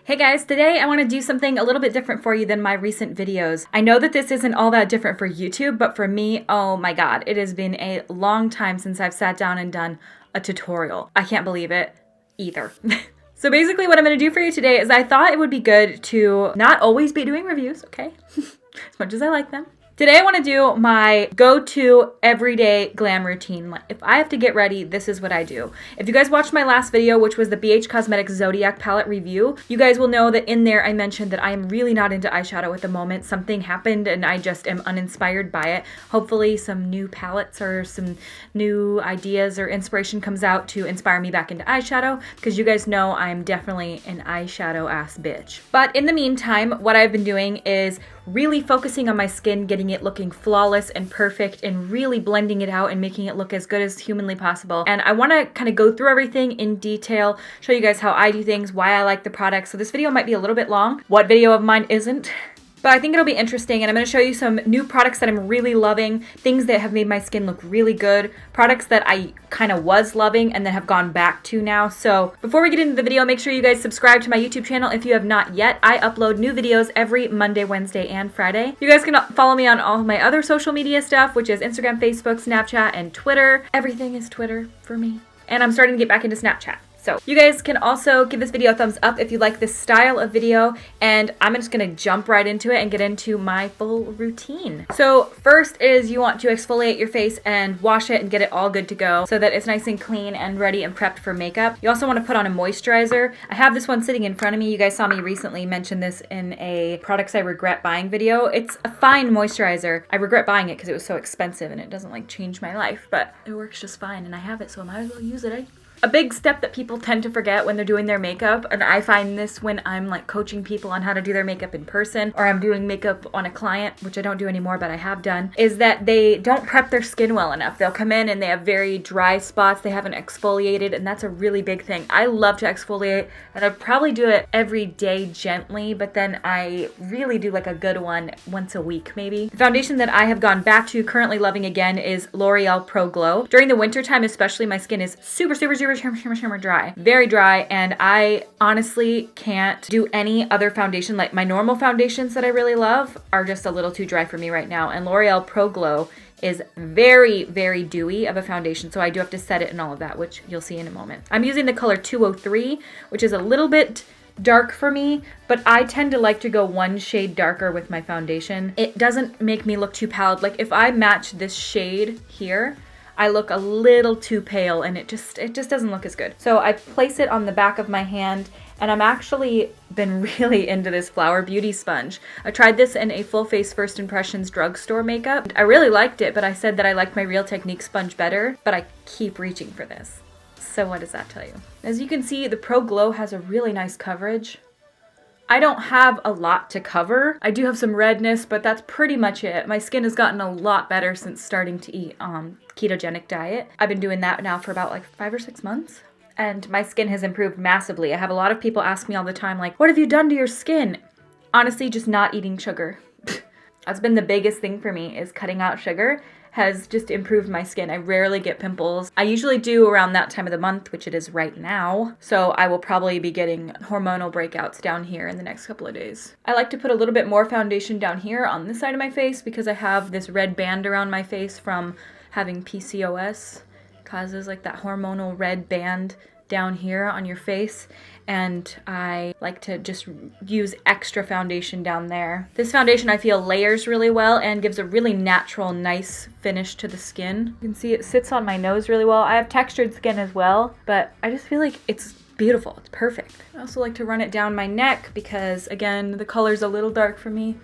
Hey guys, today I want to do something a little bit different for you than my recent videos. I know that this isn't all that different for YouTube, but for me, oh my god, it has been a long time since I've sat down and done a tutorial. I can't believe it either. So basically what I'm going to do for you today is I thought it would be good to not always be doing reviews, okay? As much as I like them. Today I want to do my go-to everyday glam routine. If I have to get ready, this is what I do. If you guys watched my last video, which was the BH Cosmetics Zodiac palette review, you guys will know that in there I mentioned that I am really not into eyeshadow at the moment. Something happened and I just am uninspired by it. Hopefully some new palettes or some new ideas or inspiration comes out to inspire me back into eyeshadow, because you guys know I'm definitely an eyeshadow ass bitch. But in the meantime, what I've been doing is really focusing on my skin, getting it looking flawless and perfect, and really blending it out and making it look as good as humanly possible. And I want to kind of go through everything in detail, show you guys how I do things, why I like the products. So this video might be a little bit long. What video of mine isn't? But I think it'll be interesting, and I'm going to show you some new products that I'm really loving, things that have made my skin look really good, products that I kind of was loving and then have gone back to now. So before we get into the video, make sure you guys subscribe to my YouTube channel if you have not yet. I upload new videos every Monday, Wednesday, and Friday. You guys can follow me on all of my other social media stuff, which is Instagram, Facebook, Snapchat, and Twitter. Everything is Twitter for me. And I'm starting to get back into Snapchat. So you guys can also give this video a thumbs up if you like this style of video, and I'm just gonna jump right into it and get into my full routine. So first is you want to exfoliate your face and wash it and get it all good to go so that it's nice and clean and ready and prepped for makeup. You also want to put on a moisturizer. I have this one sitting in front of me. You guys saw me recently mention this in a products I regret buying video. It's a fine moisturizer. I regret buying it because it was so expensive and it doesn't like change my life, but it works just fine and I have it, so I might as well use it. A big step that people tend to forget when they're doing their makeup, and I find this when I'm like coaching people on how to do their makeup in person, or I'm doing makeup on a client, which I don't do anymore, but I have done, is that they don't prep their skin well enough. They'll come in and they have very dry spots, they haven't exfoliated, and that's a really big thing. I love to exfoliate, and I probably do it every day gently, but then I really do like a good one once a week maybe. The foundation that I have gone back to, currently loving again, is L'Oreal Pro Glow. During the winter time especially, my skin is super shimmer dry, very dry, and I honestly can't do any other foundation. Like my normal foundations that I really love are just a little too dry for me right now, and L'Oreal Pro Glow is very, very dewy of a foundation, so I do have to set it and all of that, which you'll see in a moment. I'm using the color 203, which is a little bit dark for me, but I tend to like to go one shade darker with my foundation. It doesn't make me look too pale. Like if I match this shade here, I look a little too pale and it just doesn't look as good. So I place it on the back of my hand, and I'm actually been really into this Flower Beauty sponge. I tried this in a full face First Impressions drugstore makeup. I really liked it, but I said that I liked my Real Technique sponge better, but I keep reaching for this. So what does that tell you? As you can see, the Pro Glow has a really nice coverage. I don't have a lot to cover. I do have some redness, but that's pretty much it. My skin has gotten a lot better since starting to eat ketogenic diet. I've been doing that now for about like 5 or 6 months, and my skin has improved massively. I have a lot of people ask me all the time, like, what have you done to your skin? Honestly, just not eating sugar. That's been the biggest thing for me, is cutting out sugar has just improved my skin. I rarely get pimples. I usually do around that time of the month, which it is right now. So I will probably be getting hormonal breakouts down here in the next couple of days. I like to put a little bit more foundation down here on this side of my face because I have this red band around my face from having PCOS. It causes like that hormonal red band down here on your face, and I like to just use extra foundation down there. This foundation I feel layers really well and gives a really natural, nice finish to the skin. You can see it sits on my nose really well. I have textured skin as well, but I just feel like it's beautiful. It's perfect. I also like to run it down my neck because, again, the color's a little dark for me,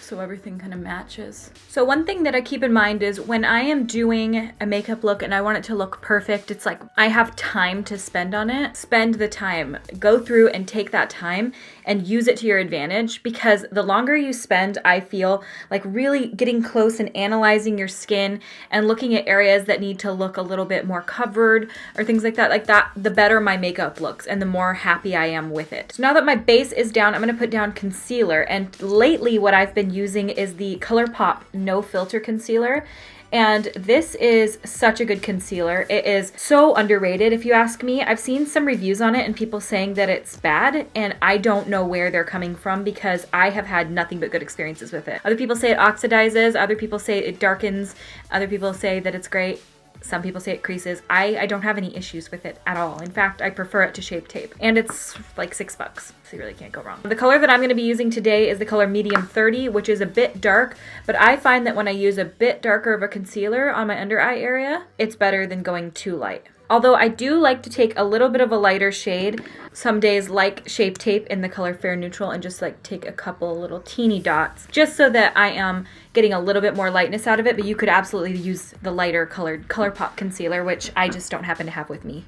so everything kind of matches. So one thing that I keep in mind is when I am doing a makeup look and I want it to look perfect, it's like I have time to spend on it. Spend the time. Go through and take that time and use it to your advantage, because the longer you spend, I feel like really getting close and analyzing your skin and looking at areas that need to look a little bit more covered or things like that, the better my makeup looks and the more happy I am with it. So now that my base is down, I'm going to put down concealer, and lately what I've been using is the Colourpop No Filter Concealer. And this is such a good concealer. It is so underrated if you ask me. I've seen some reviews on it and people saying that it's bad, and I don't know where they're coming from because I have had nothing but good experiences with it. Other people say it oxidizes, other people say it darkens, other people say that it's great. Some people say it creases. I don't have any issues with it at all. In fact, I prefer it to Shape Tape. And it's like $6, so you really can't go wrong. The color that I'm going to be using today is the color Medium 30, which is a bit dark, but I find that when I use a bit darker of a concealer on my under eye area, it's better than going too light. Although I do like to take a little bit of a lighter shade some days, like Shape Tape in the color Fair Neutral, and just like take a couple little teeny dots just so that I am getting a little bit more lightness out of it. But you could absolutely use the lighter colored Colourpop concealer, which I just don't happen to have with me.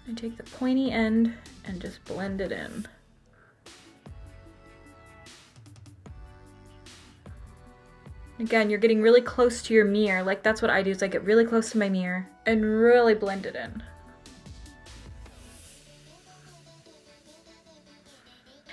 I take the pointy end and just blend it in. Again, you're getting really close to your mirror. Like, that's what I do, is I get really close to my mirror and really blend it in.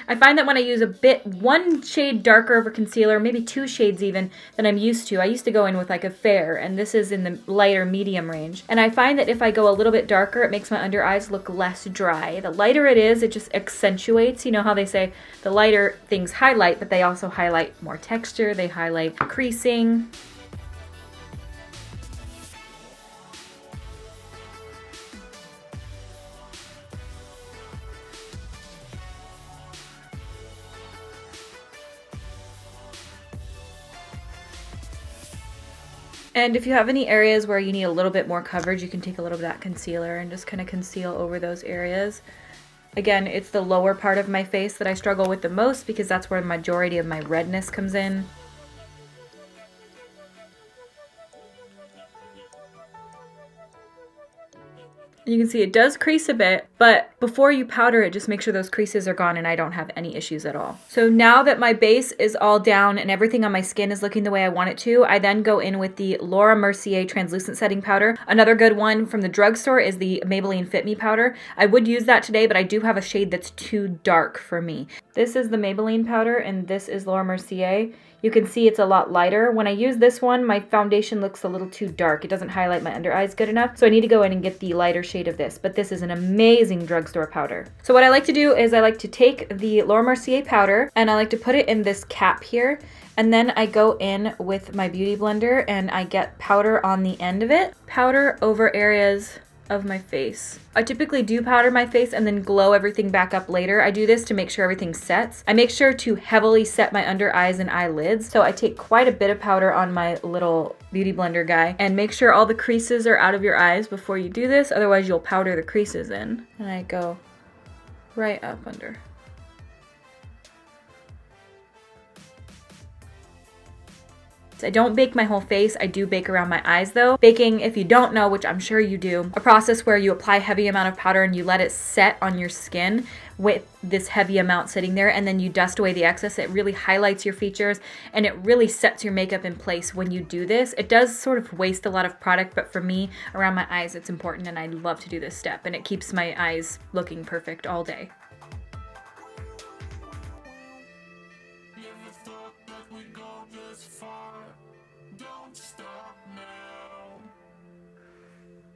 I find that when I use a bit, one shade darker of a concealer, maybe 2 shades even, than I'm used to. I used to go in with like a fair, and this is in the lighter medium range. And I find that if I go a little bit darker, it makes my under eyes look less dry. The lighter it is, it just accentuates. You know how they say the lighter things highlight, but they also highlight more texture, they highlight creasing. And if you have any areas where you need a little bit more coverage, you can take a little bit of that concealer and just kind of conceal over those areas. Again, it's the lower part of my face that I struggle with the most because that's where the majority of my redness comes in. You can see it does crease a bit, but before you powder it, just make sure those creases are gone and I don't have any issues at all. So now that my base is all down and everything on my skin is looking the way I want it to, I then go in with the Mercier Translucent Setting Powder. Another good one from the drugstore is the Maybelline Fit Me Powder. I would use that today, but I do have a shade that's too dark for me. This is the Maybelline powder and this is Mercier. You can see it's a lot lighter. When I use this one, my foundation looks a little too dark. It doesn't highlight my under eyes good enough, so I need to go in and get the lighter shade of this. But this is an amazing drugstore powder. So what I like to do is I like to take the Mercier powder and I like to put it in this cap here, and then I go in with my beauty blender and I get powder on the end of it. Powder over areas of my face. I typically do powder my face and then glow everything back up later. I do this to make sure everything sets. I make sure to heavily set my under eyes and eyelids. So I take quite a bit of powder on my little beauty blender guy and make sure all the creases are out of your eyes before you do this. Otherwise you'll powder the creases in. And I go right up under. I don't bake my whole face, I do bake around my eyes though. Baking, if you don't know, which I'm sure you do, a process where you apply a heavy amount of powder and you let it set on your skin with this heavy amount sitting there, and then you dust away the excess. It really highlights your features and it really sets your makeup in place when you do this. It does sort of waste a lot of product, but for me, around my eyes, it's important and I love to do this step, and it keeps my eyes looking perfect all day.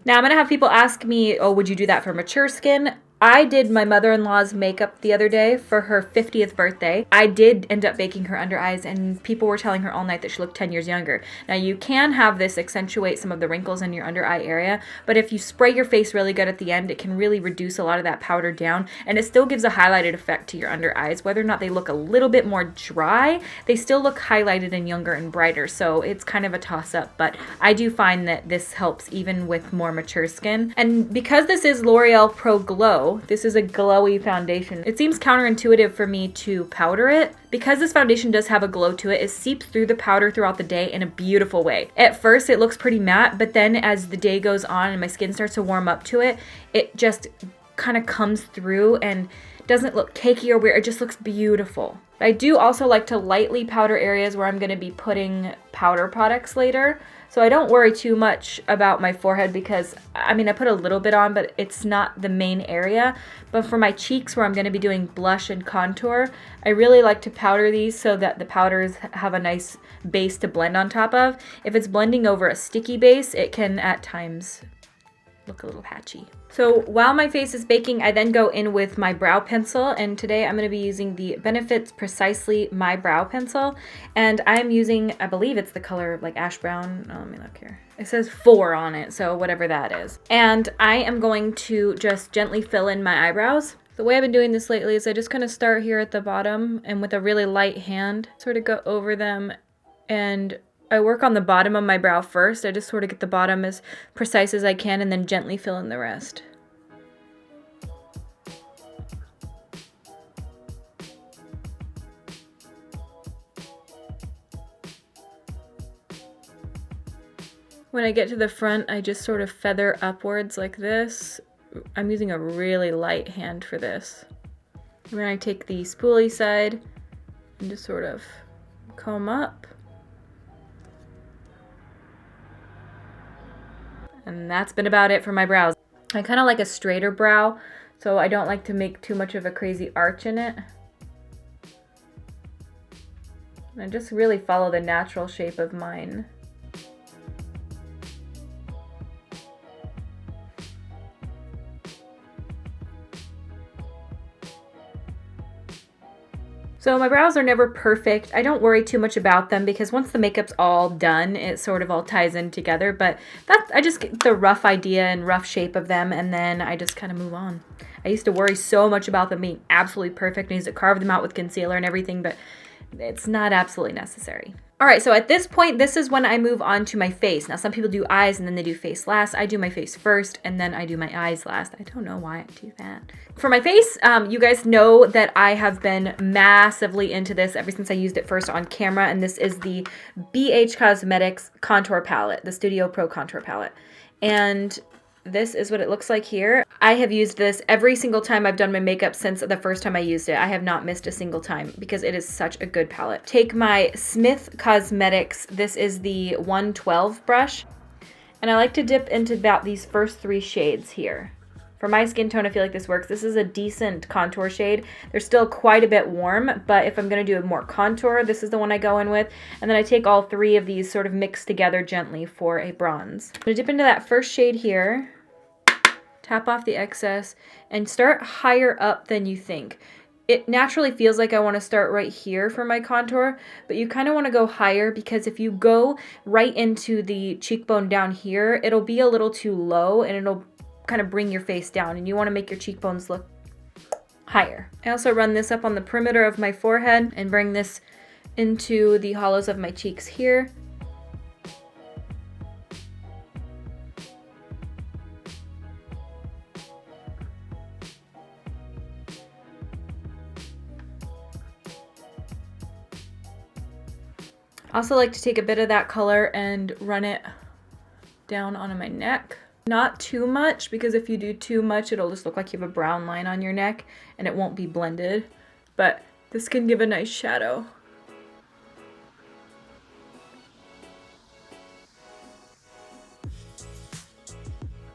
Now I'm going to have people ask me, oh, would you do that for mature skin? I did my mother-in-law's makeup the other day for her 50th birthday. I did end up baking her under eyes and people were telling her all night that she looked 10 years younger. Now you can have this accentuate some of the wrinkles in your under eye area, but if you spray your face really good at the end, it can really reduce a lot of that powder down, and it still gives a highlighted effect to your under eyes. Whether or not they look a little bit more dry, they still look highlighted and younger and brighter, so it's kind of a toss-up, but I do find that this helps even with more mature skin. And because this is L'Oreal Pro Glow, this is a glowy foundation. It seems counterintuitive for me to powder it. Because this foundation does have a glow to it, it seeps through the powder throughout the day in a beautiful way. At first, it looks pretty matte, but then as the day goes on and my skin starts to warm up to it, it just kind of comes through and doesn't look cakey or weird. It just looks beautiful. I do also like to lightly powder areas where I'm going to be putting powder products later. So I don't worry too much about my forehead because, I mean, I put a little bit on, but it's not the main area. But for my cheeks where I'm going to be doing blush and contour, I really like to powder these so that the powders have a nice base to blend on top of. If it's blending over a sticky base, it can at times look a little patchy. So while my face is baking, I then go in with my brow pencil, and today I'm going to be using the Benefits Precisely My Brow Pencil, and I'm using, I believe it's the color like ash brown. Oh, let me look here. It says 4 on it, so whatever that is. And I am going to just gently fill in my eyebrows. The way I've been doing this lately is I just kind of start here at the bottom and with a really light hand sort of go over them, and I work on the bottom of my brow first. I just sort of get the bottom as precise as I can and then gently fill in the rest. When I get to the front, I just sort of feather upwards like this. I'm using a really light hand for this. And then I take the spoolie side and just sort of comb up. And that's been about it for my brows. I kind of like a straighter brow, so I don't like to make too much of a crazy arch in it. And I just really follow the natural shape of mine. So my brows are never perfect. I don't worry too much about them because once the makeup's all done, it sort of all ties in together. But I just get the rough idea and rough shape of them, and then I just kind of move on. I used to worry so much about them being absolutely perfect. I used to carve them out with concealer and everything, but it's not absolutely necessary. All right, so at this point, this is when I move on to my face. Now, some people do eyes and then they do face last. I do my face first and then I do my eyes last. I don't know why I do that. For my face, you guys know that I have been massively into this ever since I used it first on camera, and this is the BH Cosmetics Contour Palette, the Studio Pro Contour Palette. And this is what it looks like here. I have used this every single time I've done my makeup since the first time I used it. I have not missed a single time because it is such a good palette. Take my Smith Cosmetics, this is the 112 brush, and I like to dip into about these first 3 shades here. For my skin tone, I feel like this works. This is a decent contour shade. They're still quite a bit warm, but if I'm gonna do a more contour, this is the one I go in with. And then I take all 3 of these sort of mixed together gently for a bronze. I'm gonna dip into that first shade here, tap off the excess, and start higher up than you think. It naturally feels like I want to start right here for my contour, but you kind of want to go higher because if you go right into the cheekbone down here, it'll be a little too low and it'll kind of bring your face down, and you want to make your cheekbones look higher. I also run this up on the perimeter of my forehead and bring this into the hollows of my cheeks here. I also like to take a bit of that color and run it down onto my neck. Not too much, because if you do too much, it'll just look like you have a brown line on your neck and it won't be blended. But this can give a nice shadow.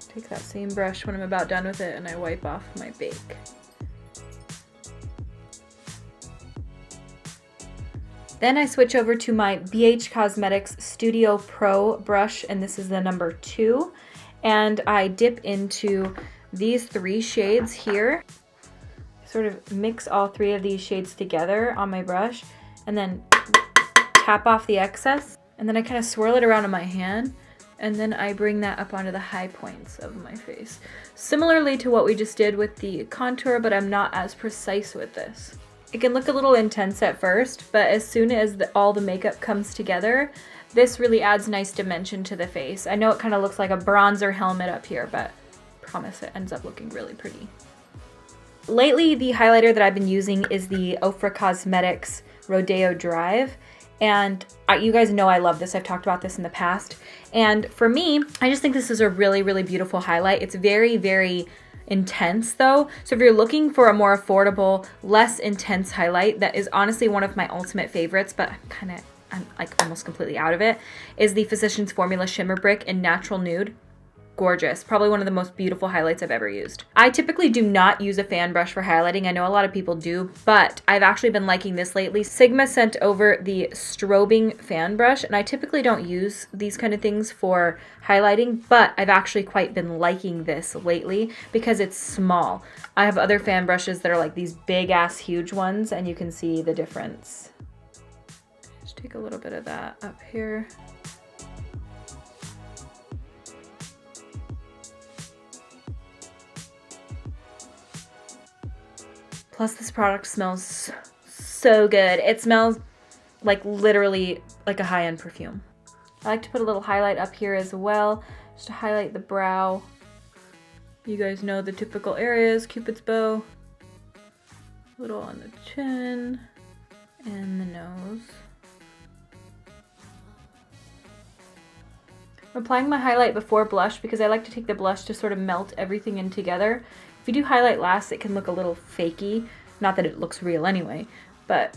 Take that same brush when I'm about done with it and I wipe off my bake. Then I switch over to my BH Cosmetics Studio Pro brush, and this is the number 2. And I dip into these 3 shades here. Sort of mix all 3 of these shades together on my brush, and then tap off the excess. And then I kind of swirl it around in my hand, and then I bring that up onto the high points of my face. Similarly to what we just did with the contour, but I'm not as precise with this. It can look a little intense at first, but as soon as all the makeup comes together, this really adds nice dimension to the face. I know it kind of looks like a bronzer helmet up here, but I promise it ends up looking really pretty. Lately, the highlighter that I've been using is the OFRA Cosmetics Rodeo Drive. And you guys know I love this. I've talked about this in the past. And for me, I just think this is a really, really beautiful highlight. It's very, very intense though. So if you're looking for a more affordable, less intense highlight, that is honestly one of my ultimate favorites, but I'm like almost completely out of it, is the Physicians Formula Shimmer Brick in Natural Nude. Gorgeous. Probably one of the most beautiful highlights I've ever used. I typically do not use a fan brush for highlighting. I know a lot of people do, but I've actually been liking this lately. Sigma sent over the Strobing fan brush, and I typically don't use these kind of things for highlighting, but I've actually quite been liking this lately because it's small. I have other fan brushes that are like these big ass huge ones, and you can see the difference. Just take a little bit of that up here. Plus this product smells so good. It smells like literally like a high-end perfume. I like to put a little highlight up here as well, just to highlight the brow. You guys know the typical areas, Cupid's bow, a little on the chin and the nose. I'm applying my highlight before blush because I like to take the blush to sort of melt everything in together. If you do highlight last, it can look a little fakey. Not that it looks real anyway, but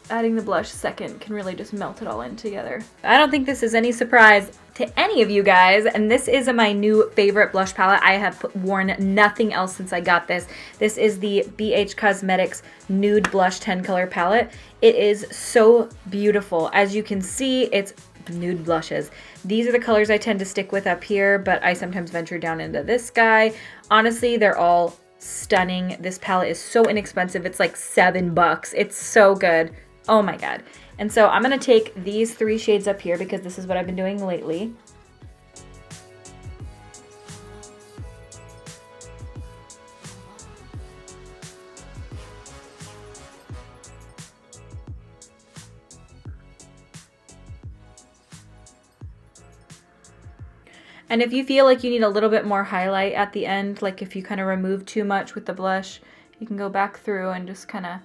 adding the blush second can really just melt it all in together. I don't think this is any surprise to any of you guys, and this is my new favorite blush palette. I have worn nothing else since I got this. This is the BH Cosmetics Nude Blush 10 color palette. It is so beautiful. As you can see, it's nude blushes. These are the colors I tend to stick with up here, but I sometimes venture down into this guy. Honestly, they're all stunning. This palette is so inexpensive. It's like $7. It's so good. Oh my god. And so I'm going to take these 3 shades up here because this is what I've been doing lately. And if you feel like you need a little bit more highlight at the end, like if you kind of remove too much with the blush, you can go back through and just kind of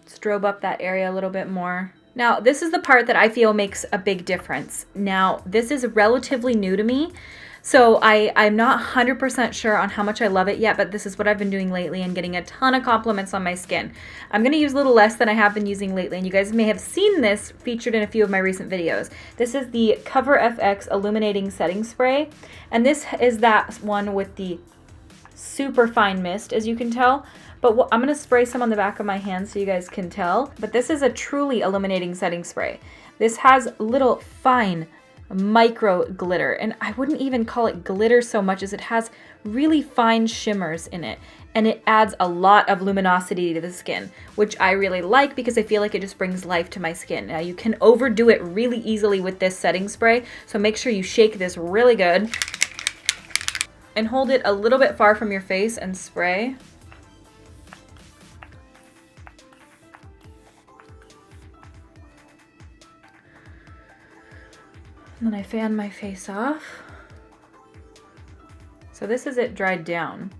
strobe up that area a little bit more. Now, this is the part that I feel makes a big difference. Now, this is relatively new to me, so I'm not 100% sure on how much I love it yet, but this is what I've been doing lately and getting a ton of compliments on my skin. I'm going to use a little less than I have been using lately, and you guys may have seen this featured in a few of my recent videos. This is the Cover FX Illuminating Setting Spray, and this is that one with the super fine mist, as you can tell. But I'm going to spray some on the back of my hand so you guys can tell. But this is a truly illuminating setting spray. This has little fine micro glitter, and I wouldn't even call it glitter so much as it has really fine shimmers in it, and it adds a lot of luminosity to the skin, which I really like because I feel like it just brings life to my skin. Now you can overdo it really easily with this setting spray, so make sure you shake this really good and hold it a little bit far from your face and spray. And then I fan my face off. So this is it dried down.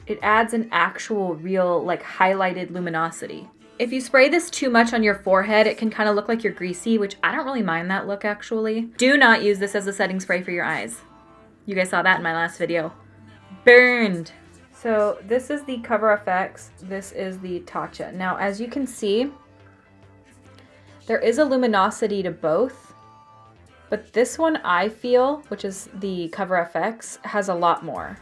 It adds an actual real like highlighted luminosity. If you spray this too much on your forehead, it can kind of look like you're greasy, which I don't really mind that look actually. Do not use this as a setting spray for your eyes. You guys saw that in my last video. Burned. So this is the Cover FX. This is the Tatcha. Now, as you can see, there is a luminosity to both. But this one I feel, which is the Cover FX, has a lot more.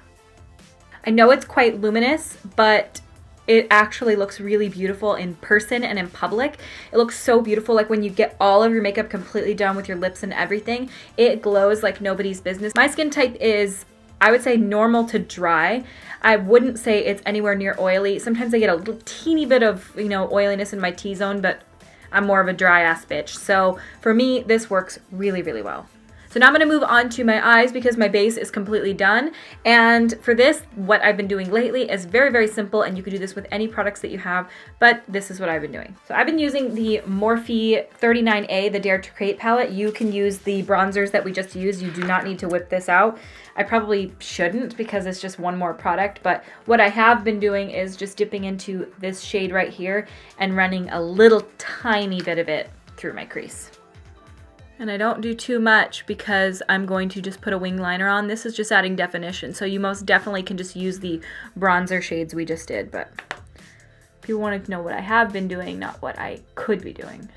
I know it's quite luminous, but it actually looks really beautiful in person and in public. It looks so beautiful, like when you get all of your makeup completely done with your lips and everything, it glows like nobody's business. My skin type is, I would say, normal to dry. I wouldn't say it's anywhere near oily. Sometimes I get a little teeny bit of, you know, oiliness in my T-zone, but I'm more of a dry ass bitch. So for me, this works really, really well. So now I'm gonna move on to my eyes because my base is completely done. And for this, what I've been doing lately is very, very simple, and you can do this with any products that you have, but this is what I've been doing. So I've been using the Morphe 39A, the Dare to Create palette. You can use the bronzers that we just used. You do not need to whip this out. I probably shouldn't because it's just one more product, but what I have been doing is just dipping into this shade right here and running a little tiny bit of it through my crease. And I don't do too much because I'm going to just put a wing liner on. This is just adding definition, so you most definitely can just use the bronzer shades we just did, but people wanted to know what I have been doing, not what I could be doing.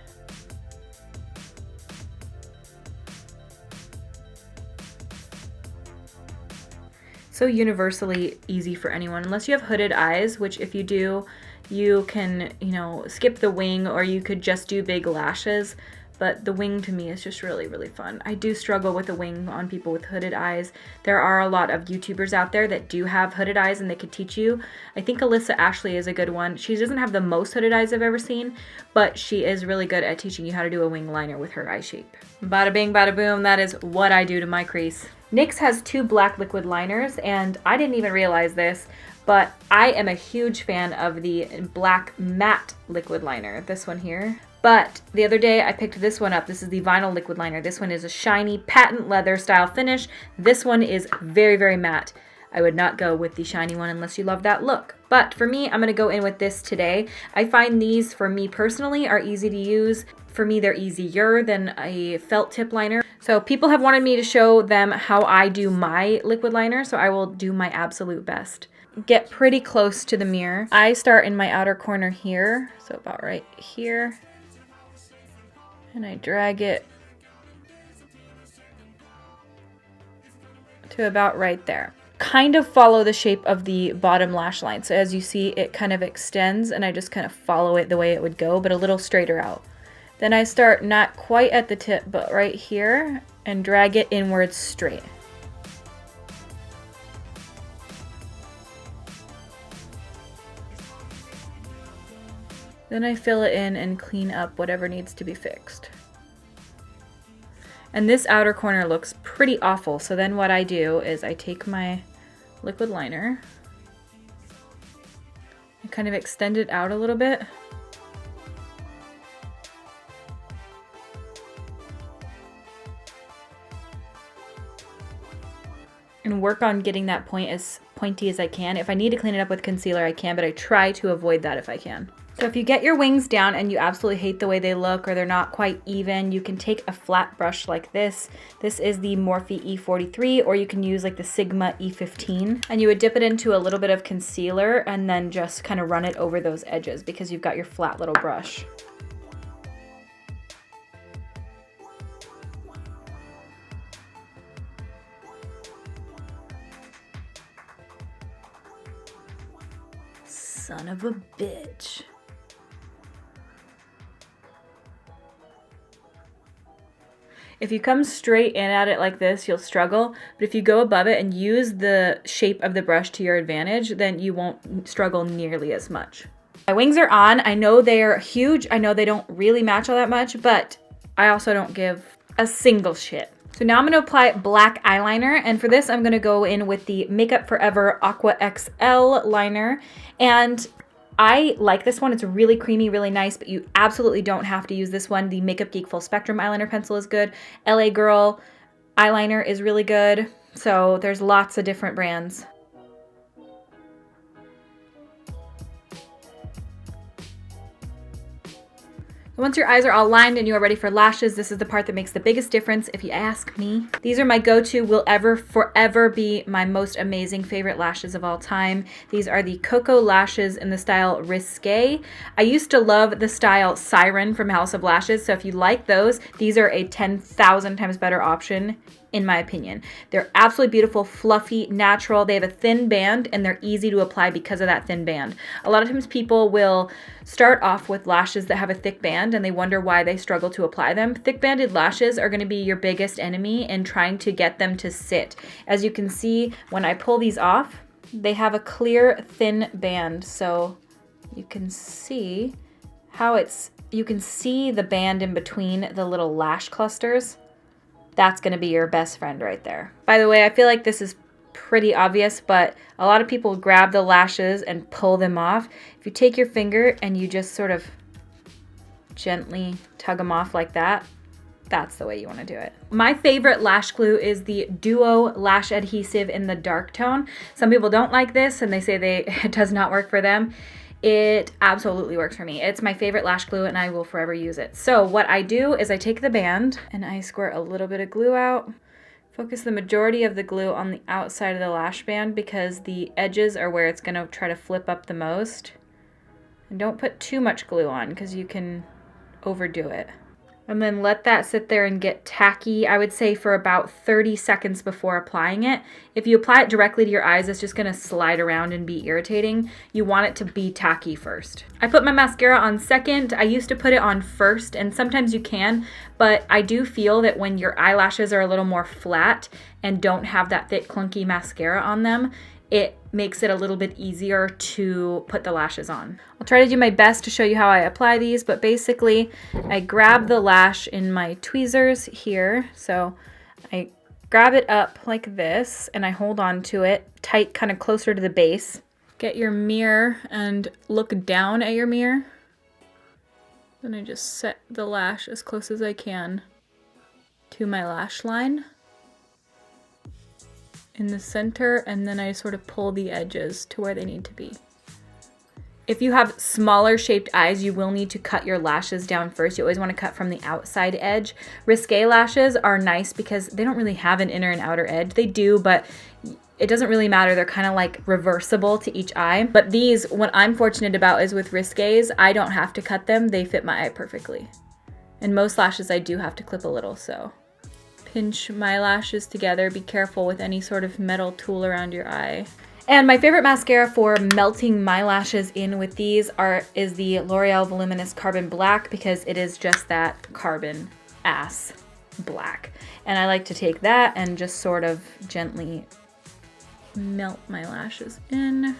So universally easy for anyone, unless you have hooded eyes, which if you do, you can, you know, skip the wing, or you could just do big lashes. But the wing to me is just really, really fun. I do struggle with the wing on people with hooded eyes. There are a lot of YouTubers out there that do have hooded eyes and they could teach you. I think Alyssa Ashley is a good one. She doesn't have the most hooded eyes I've ever seen, but she is really good at teaching you how to do a wing liner with her eye shape. Bada bing, bada boom, that is what I do to my crease. NYX has 2 black liquid liners, and I didn't even realize this, but I am a huge fan of the black matte liquid liner, this one here. But the other day I picked this one up. This is the vinyl liquid liner. This one is a shiny patent leather style finish. This one is very, very matte. I would not go with the shiny one unless you love that look. But for me, I'm gonna go in with this today. I find these, for me personally, are easy to use. For me, they're easier than a felt tip liner. So people have wanted me to show them how I do my liquid liner, so I will do my absolute best. Get pretty close to the mirror. I start in my outer corner here, so about right here. And I drag it to about right there. Kind of follow the shape of the bottom lash line. So as you see, it kind of extends, and I just kind of follow it the way it would go, but a little straighter out. Then I start not quite at the tip, but right here, and drag it inwards straight. Then I fill it in and clean up whatever needs to be fixed. And this outer corner looks pretty awful, so then what I do is I take my liquid liner and kind of extend it out a little bit. And work on getting that point as pointy as I can. If I need to clean it up with concealer, I can, but I try to avoid that if I can. So if you get your wings down and you absolutely hate the way they look, or they're not quite even, you can take a flat brush like this. This is the Morphe E43, or you can use like the Sigma E15. And you would dip it into a little bit of concealer and then just kind of run it over those edges because you've got your flat little brush. Son of a bitch. If you come straight in at it like this, you'll struggle, but if you go above it and use the shape of the brush to your advantage, then you won't struggle nearly as much. My wings are on. I know they're huge. I know they don't really match all that much, but I also don't give a single shit. So now I'm going to apply black eyeliner, and for this I'm going to go in with the Makeup Forever Aqua XL liner, and I like this one. It's really creamy, really nice, but you absolutely don't have to use this one. The Makeup Geek Full Spectrum eyeliner pencil is good. LA Girl eyeliner is really good. So there's lots of different brands. Once your eyes are all lined and you are ready for lashes, this is the part that makes the biggest difference if you ask me. These are my go-to, will ever, forever be my most amazing favorite lashes of all time. These are the Koko lashes in the style Risque. I used to love the style Siren from House of Lashes, so if you like those, these are a 10,000 times better option in my opinion. They're absolutely beautiful, fluffy, natural. They have a thin band and they're easy to apply because of that thin band. A lot of times people will start off with lashes that have a thick band and they wonder why they struggle to apply them. Thick banded lashes are going to be your biggest enemy in trying to get them to sit. As you can see, when I pull these off, they have a clear, thin band. So you can see how you can see the band in between the little lash clusters. That's going to be your best friend right there. By the way, I feel like this is pretty obvious, but a lot of people grab the lashes and pull them off. If you take your finger and you just sort of gently tug them off like that, that's the way you want to do it. My favorite lash glue is the Duo Lash Adhesive in the dark tone. Some people don't like this and they say it does not work for them. It absolutely works for me. It's my favorite lash glue and I will forever use it. So what I do is I take the band and I squirt a little bit of glue out. Focus the majority of the glue on the outside of the lash band because the edges are where it's gonna try to flip up the most. And don't put too much glue on because you can overdo it. And then let that sit there and get tacky, I would say for about 30 seconds before applying it. If you apply it directly to your eyes, it's just gonna slide around and be irritating. You want it to be tacky first. I put my mascara on second. I used to put it on first, and sometimes you can, but I do feel that when your eyelashes are a little more flat and don't have that thick, clunky mascara on them, it makes it a little bit easier to put the lashes on. I'll try to do my best to show you how I apply these, but basically I grab the lash in my tweezers here. So I grab it up like this and I hold on to it tight, kind of closer to the base. Get your mirror and look down at your mirror. Then I just set the lash as close as I can to my lash line in the center, and then I sort of pull the edges to where they need to be. If you have smaller shaped eyes, you will need to cut your lashes down first. You always want to cut from the outside edge. Risque lashes are nice because they don't really have an inner and outer edge. They do, but it doesn't really matter. They're kind of like reversible to each eye. But these, what I'm fortunate about is with Risques, I don't have to cut them. They fit my eye perfectly. And most lashes I do have to clip a little, so. Pinch my lashes together. Be careful with any sort of metal tool around your eye. And my favorite mascara for melting my lashes in with these is the L'Oreal Voluminous Carbon Black, because it is just that carbon ass black. And I like to take that and just sort of gently melt my lashes in.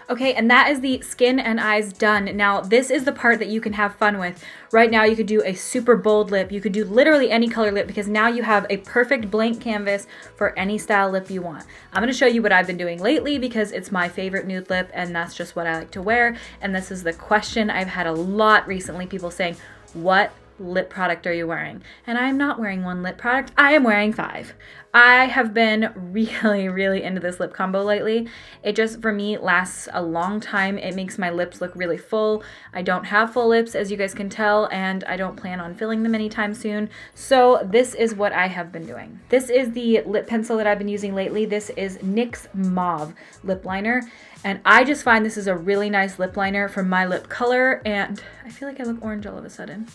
Okay, and that is the skin and eyes done. Now, this is the part that you can have fun with. Right now, you could do a super bold lip. You could do literally any color lip because now you have a perfect blank canvas for any style lip you want. I'm gonna show you what I've been doing lately because it's my favorite nude lip and that's just what I like to wear. And this is the question I've had a lot recently, people saying, what lip product are you wearing? And I'm not wearing one lip product, I am wearing 5. I have been really into this lip combo lately. It just, for me, lasts a long time. It makes my lips look really full. I don't have full lips, as you guys can tell, and I don't plan on filling them anytime soon. So this is what I have been doing. This is the lip pencil that I've been using lately. This is NYX Mauve Lip Liner. And I just find this is a really nice lip liner for my lip color, and I feel like I look orange all of a sudden.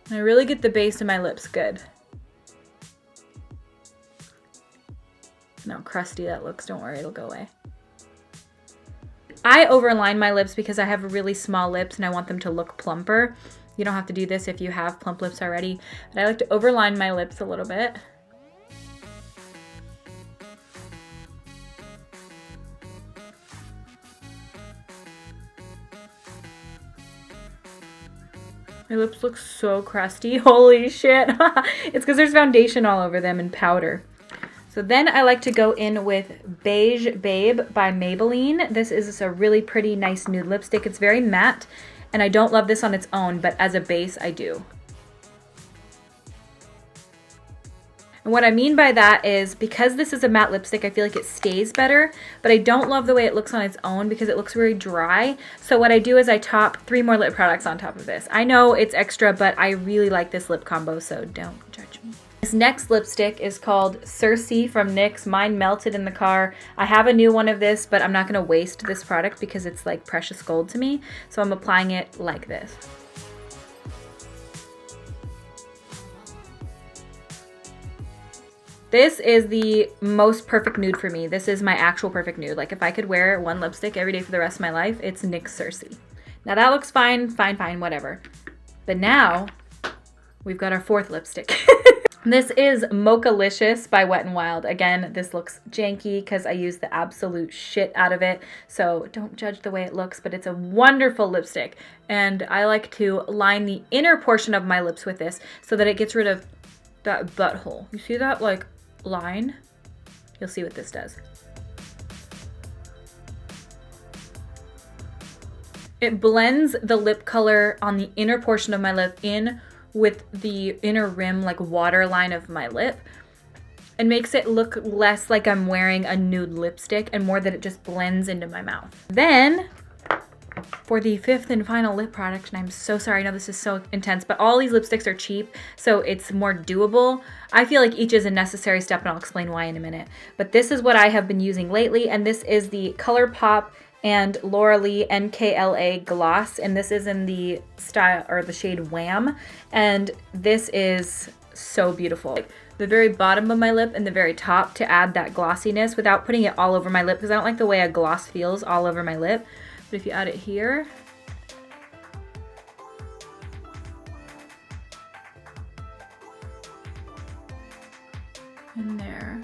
And I really get the base of my lips good. No, crusty that looks, don't worry, it'll go away. I overline my lips because I have really small lips and I want them to look plumper. You don't have to do this if you have plump lips already, but I like to overline my lips a little bit. My lips look so crusty, holy shit. It's because there's foundation all over them and powder. So then I like to go in with Beige Babe by Maybelline. This is a really pretty, nice nude lipstick. It's very matte, and I don't love this on its own, but as a base, I do. And what I mean by that is because this is a matte lipstick, I feel like it stays better, but I don't love the way it looks on its own because it looks very dry. So what I do is I top 3 more lip products on top of this. I know it's extra, but I really like this lip combo, so don't judge me. This next lipstick is called Circe from NYX. Mine melted in the car. I have a new one of this, but I'm not gonna waste this product because it's like precious gold to me. So I'm applying it like this. This is the most perfect nude for me. This is my actual perfect nude. Like if I could wear one lipstick every day for the rest of my life, it's NYX Circe. Now that looks fine, whatever. But now we've got our 4th lipstick. This is Mochalicious by Wet n Wild. Again, this looks janky because I use the absolute shit out of it. So don't judge the way it looks, but it's a wonderful lipstick. And I like to line the inner portion of my lips with this so that it gets rid of that butthole. You see that like line? You'll see what this does. It blends the lip color on the inner portion of my lip in with the inner rim, like waterline of my lip. and makes it look less like I'm wearing a nude lipstick and more that it just blends into my mouth. Then, for the fifth and final lip product, and I'm so sorry, I know this is so intense, but all these lipsticks are cheap, so it's more doable. I feel like each is a necessary step, and I'll explain why in a minute. But this is what I have been using lately, and this is the Colourpop and Loreal NKLA gloss, and this is in the style or the shade WHAM, and this is so beautiful. The very bottom of my lip and the very top to add that glossiness without putting it all over my lip, because I don't like the way a gloss feels all over my lip. But if you add it here, and there.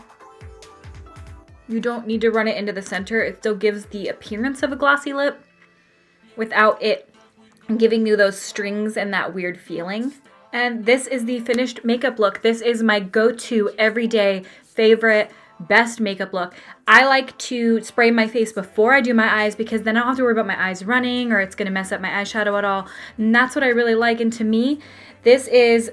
You don't need to run it into the center. It still gives the appearance of a glossy lip without it giving you those strings and that weird feeling. And this is the finished makeup look. This is my go-to everyday favorite best makeup look. I like to spray my face before I do my eyes because then I don't have to worry about my eyes running or it's gonna mess up my eyeshadow at all. And that's what I really like. And to me, this is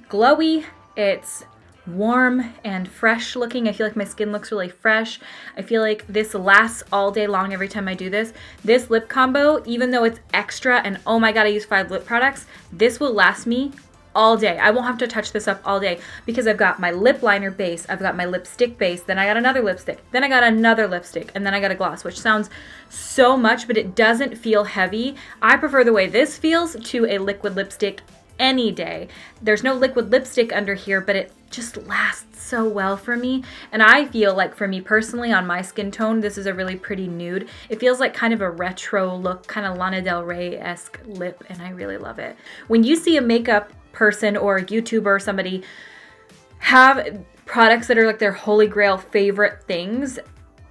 glowy. It's warm and fresh looking. I feel like my skin looks really fresh. I feel like this lasts all day long every time I do this. This lip combo, even though it's extra and oh my god, I use 5 lip products, this will last me all day. I won't have to touch this up all day because I've got my lip liner base, I've got my lipstick base, then I got another lipstick, then I got another lipstick, and then I got a gloss, which sounds so much, but it doesn't feel heavy. I prefer the way this feels to a liquid lipstick any day. There's no liquid lipstick under here, but it just lasts so well for me. And I feel like for me personally on my skin tone, this is a really pretty nude. It feels like kind of a retro look, kind of Lana Del Rey-esque lip, and I really love it. When you see a makeup person or a YouTuber or somebody have products that are like their holy grail favorite things,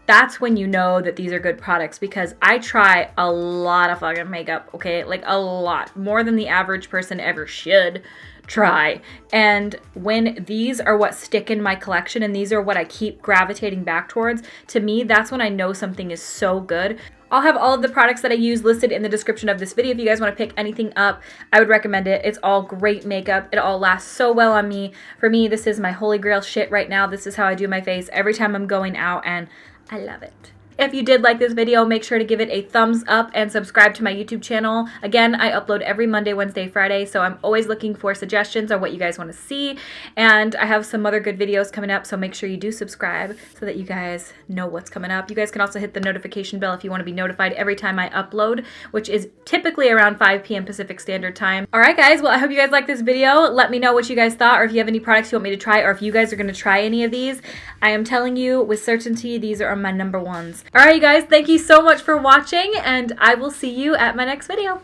that's when you know that these are good products, because I try a lot of fucking makeup, okay? Like a lot, more than the average person ever should try. And when these are what stick in my collection and these are what I keep gravitating back towards, to me, that's when I know something is so good. I'll have all of the products that I use listed in the description of this video. If you guys want to pick anything up, I would recommend it. It's all great makeup. It all lasts so well on me. For me, this is my holy grail shit right now. This is how I do my face every time I'm going out, and I love it. If you did like this video, make sure to give it a thumbs up and subscribe to my YouTube channel. Again, I upload every Monday, Wednesday, Friday, so I'm always looking for suggestions on what you guys want to see. And I have some other good videos coming up, so make sure you do subscribe so that you guys know what's coming up. You guys can also hit the notification bell if you want to be notified every time I upload, which is typically around 5 p.m. Pacific Standard Time. All right, guys, well, I hope you guys like this video. Let me know what you guys thought, or if you have any products you want me to try, or if you guys are going to try any of these. I am telling you with certainty, these are my number ones. Alright, you guys, thank you so much for watching, and I will see you at my next video.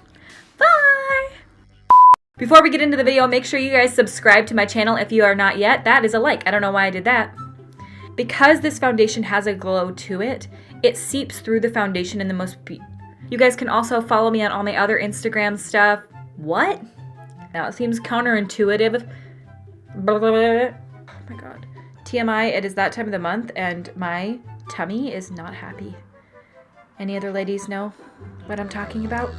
Bye! Before we get into the video, make sure you guys subscribe to my channel if you are not yet. That is a like. I don't know why I did that. Because this foundation has a glow to it, it seeps through the foundation in the most You guys can also follow me on all my other Instagram stuff. What? Now it seems counterintuitive. Blah, blah, blah. Oh my god. TMI, it is that time of the month, and my tummy is not happy. Any other ladies know what I'm talking about?